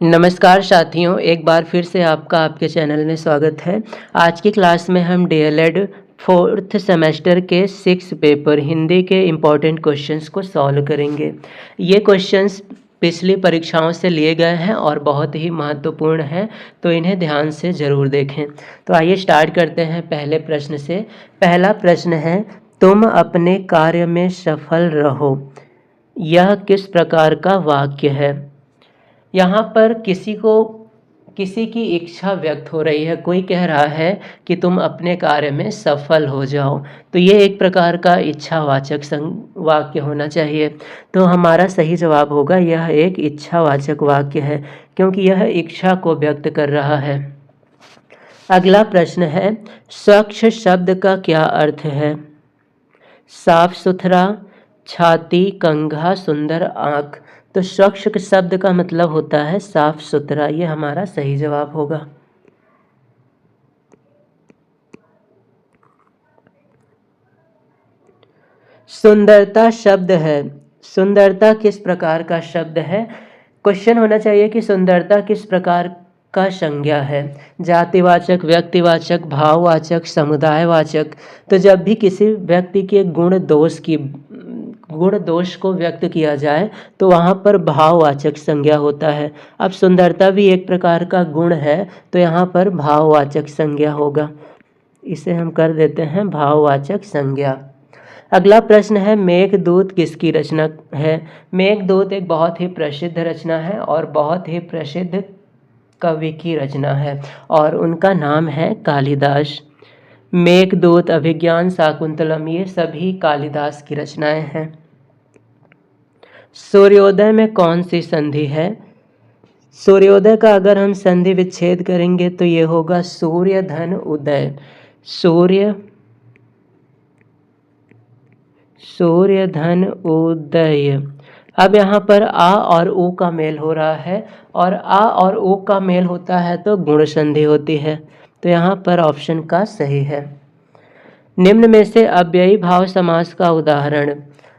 नमस्कार साथियों, एक बार फिर से आपका आपके चैनल में स्वागत है। आज की क्लास में हम डीएलएड 4th सेमेस्टर के 6 पेपर हिंदी के इम्पॉर्टेंट क्वेश्चंस को सॉल्व करेंगे। ये क्वेश्चंस पिछली परीक्षाओं से लिए गए हैं और बहुत ही महत्वपूर्ण हैं, तो इन्हें ध्यान से ज़रूर देखें। तो आइए स्टार्ट करते हैं पहले प्रश्न से। पहला प्रश्न है, तुम अपने कार्य में सफल रहो। यह किस प्रकार का वाक्य है? यहाँ पर किसी की इच्छा व्यक्त हो रही है। कोई कह रहा है कि तुम अपने कार्य में सफल हो जाओ, तो ये एक प्रकार का इच्छावाचक वाक्य होना चाहिए। तो हमारा सही जवाब होगा यह एक इच्छावाचक वाक्य है, क्योंकि यह इच्छा को व्यक्त कर रहा है। अगला प्रश्न है, स्वच्छ शब्द का क्या अर्थ है? साफ सुथरा, छाती, कंघा, सुंदर, आँख। तो स्वच्छ शब्द का मतलब होता है साफ सुथरा। ये हमारा सही जवाब होगा। सुंदरता शब्द है। सुंदरता किस प्रकार का शब्द है? क्वेश्चन होना चाहिए कि सुंदरता किस प्रकार का संज्ञा है। जातिवाचक, व्यक्तिवाचक, भाववाचक, समुदायवाचक। तो जब भी किसी व्यक्ति के गुण दोष को व्यक्त किया जाए तो वहाँ पर भाववाचक संज्ञा होता है। अब सुंदरता भी एक प्रकार का गुण है, तो यहाँ पर भाववाचक संज्ञा होगा। इसे हम कर देते हैं भाववाचक संज्ञा। अगला प्रश्न है, मेघदूत किसकी रचना है? मेघदूत एक बहुत ही प्रसिद्ध रचना है और बहुत ही प्रसिद्ध कवि की रचना है और उनका नाम है कालिदास। मेघदूत, अभिज्ञान शाकुंतलम, ये सभी कालिदास की रचनाएं हैं। सूर्योदय में कौन सी संधि है? सूर्योदय का अगर हम संधि विच्छेद करेंगे तो ये होगा सूर्य धन उदय। सूर्य धन उदय। अब यहाँ पर आ और ऊ का मेल हो रहा है, और आ और ऊ का मेल होता है तो गुण संधि होती है। तो यहाँ पर ऑप्शन का सही है। निम्न में से अव्ययी भाव समास का उदाहरण।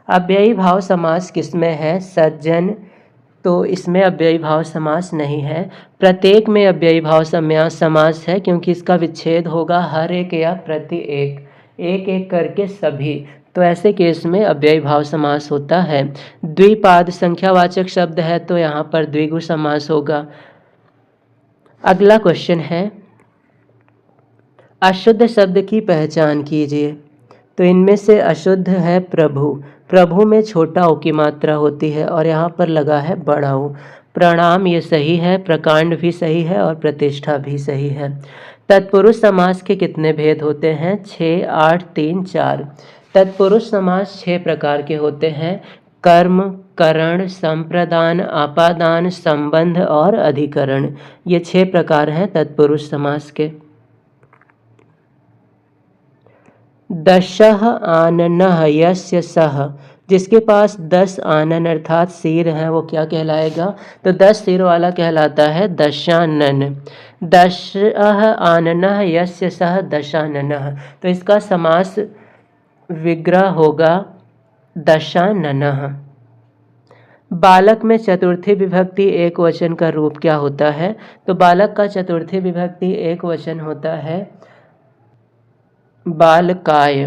अव्ययी भाव समास किसमें है? सज्जन, तो इसमें अव्ययी भाव समास नहीं है। प्रत्येक में अव्ययी भाव समास है, क्योंकि इसका विच्छेद होगा हर एक या प्रति एक, एक एक करके सभी। तो ऐसे केस में अव्ययी भाव समास होता है। द्विपाद संख्यावाचक शब्द है, तो यहाँ पर द्विगु समास होगा। अगला क्वेश्चन है, अशुद्ध शब्द की पहचान कीजिए। तो इनमें से अशुद्ध है प्रभु। प्रभु में छोटा ऊ की मात्रा होती है और यहाँ पर लगा है बड़ा ऊ। प्रणाम ये सही है, प्रकांड भी सही है और प्रतिष्ठा भी सही है। तत्पुरुष समास के कितने भेद होते हैं? 6, 8, 3, 4। तत्पुरुष समास 6 प्रकार के होते हैं। कर्म, करण, संप्रदान, आपादान, संबंध और अधिकरण। ये 6 प्रकार हैं तत्पुरुष समास के। दशः आननः यस्य सः, जिसके पास 10 आनन अर्थात सिर हैं वो क्या कहलाएगा? तो 10 सिर वाला कहलाता है दशानन। दशः आननः यस्य सः दशाननः, तो इसका समास विग्रह होगा दशाननः। बालक में चतुर्थी विभक्ति एक वचन का रूप क्या होता है? तो बालक का चतुर्थी विभक्ति एक वचन होता है बालकाय।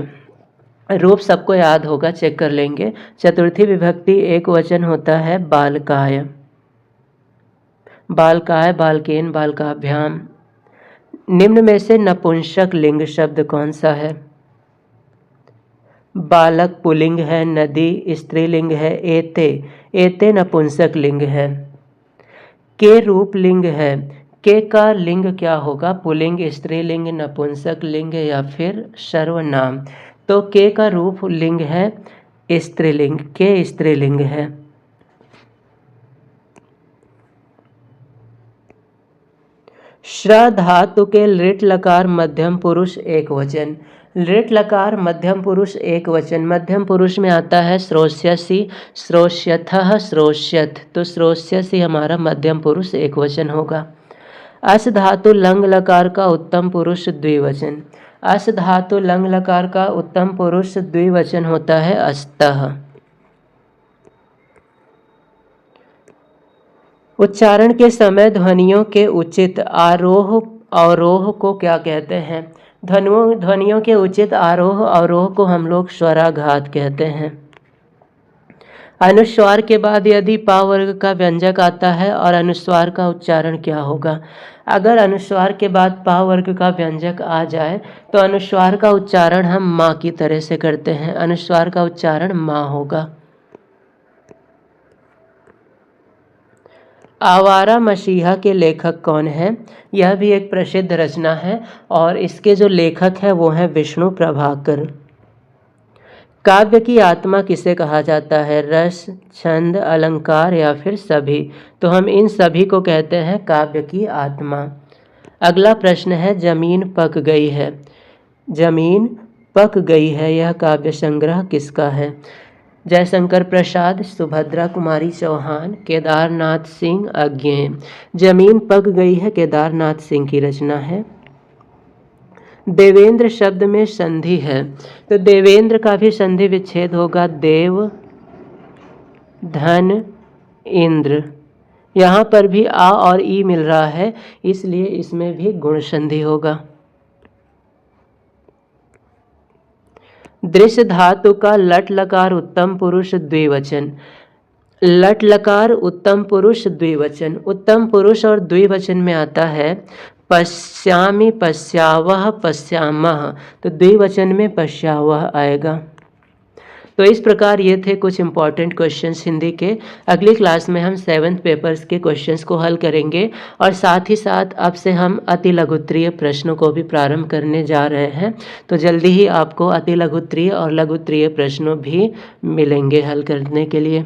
रूप सबको याद होगा, चेक कर लेंगे। चतुर्थी विभक्ति एक वचन होता है बालकाय। बालकाय, बालकेन, बालकाभ्याम। निम्न में से नपुंसक लिंग शब्द कौन सा है? बालक पुल्लिंग है, नदी स्त्रीलिंग है, एते नपुंसक लिंग है। के रूप लिंग है। के का लिंग क्या होगा? पुल्लिंग, स्त्रीलिंग, नपुंसक लिंग या फिर सर्वनाम। तो के का रूप लिंग है स्त्रीलिंग, के स्त्रीलिंग है। श्र धातु के लृट लकार मध्यम पुरुष एक वचन। लृट लकार मध्यम पुरुष एक वचन। मध्यम पुरुष में आता है श्रोष्यसि, श्रोष्यथः, श्रोष्यथ। तो श्रोष्यसि हमारा मध्यम पुरुष एक वचन होगा। अस धातु लंग लकार का उत्तम पुरुष द्विवचन। अस धातु लंग लकार का उत्तम पुरुष द्विवचन होता है अस्तः। उच्चारण के समय ध्वनियों के उचित आरोह अवरोह को क्या कहते हैं? ध्वनियों के उचित आरोह अवरोह को हम लोग स्वराघात कहते हैं। अनुस्वार के बाद यदि पा वर्ग का व्यंजक आता है और अनुस्वार का उच्चारण क्या होगा? अगर अनुस्वार के बाद पा वर्ग का व्यंजक आ जाए तो अनुस्वार का उच्चारण हम माँ की तरह से करते हैं। अनुस्वार का उच्चारण माँ होगा। आवारा मसीहा के लेखक कौन हैं? यह भी एक प्रसिद्ध रचना है और इसके जो लेखक हैं वो हैं विष्णु प्रभाकर। काव्य की आत्मा किसे कहा जाता है? रस, छंद, अलंकार या फिर सभी? तो हम इन सभी को कहते हैं काव्य की आत्मा। अगला प्रश्न है जमीन पक गई है। जमीन पक गई है यह काव्य संग्रह किसका है? जयशंकर प्रसाद, सुभद्रा कुमारी चौहान, केदारनाथ सिंह अज्ञेय। जमीन पक गई है केदारनाथ सिंह की रचना है। देवेंद्र शब्द में संधि है तो देवेंद्र का भी संधि विच्छेद होगा देव धन इंद्र। यहाँ पर भी आ और ई मिल रहा है इसलिए इसमें भी गुण संधि होगा। दृश्य धातु का लट लकार उत्तम पुरुष द्विवचन। लट लकार उत्तम पुरुष द्विवचन। उत्तम पुरुष और द्विवचन में आता है पश्यामि, पश्यावह, पश्यामः। तो द्विवचन में पश्यावह आएगा। तो इस प्रकार ये थे कुछ इंपॉर्टेंट क्वेश्चंस हिंदी के। अगली क्लास में हम 7th पेपर्स के क्वेश्चंस को हल करेंगे और साथ ही साथ अब से हम अति लघुत्तरीय प्रश्नों को भी प्रारंभ करने जा रहे हैं। तो जल्दी ही आपको अति लघुत्तरीय और लघुत्तरीय प्रश्नों भी मिलेंगे हल करने के लिए।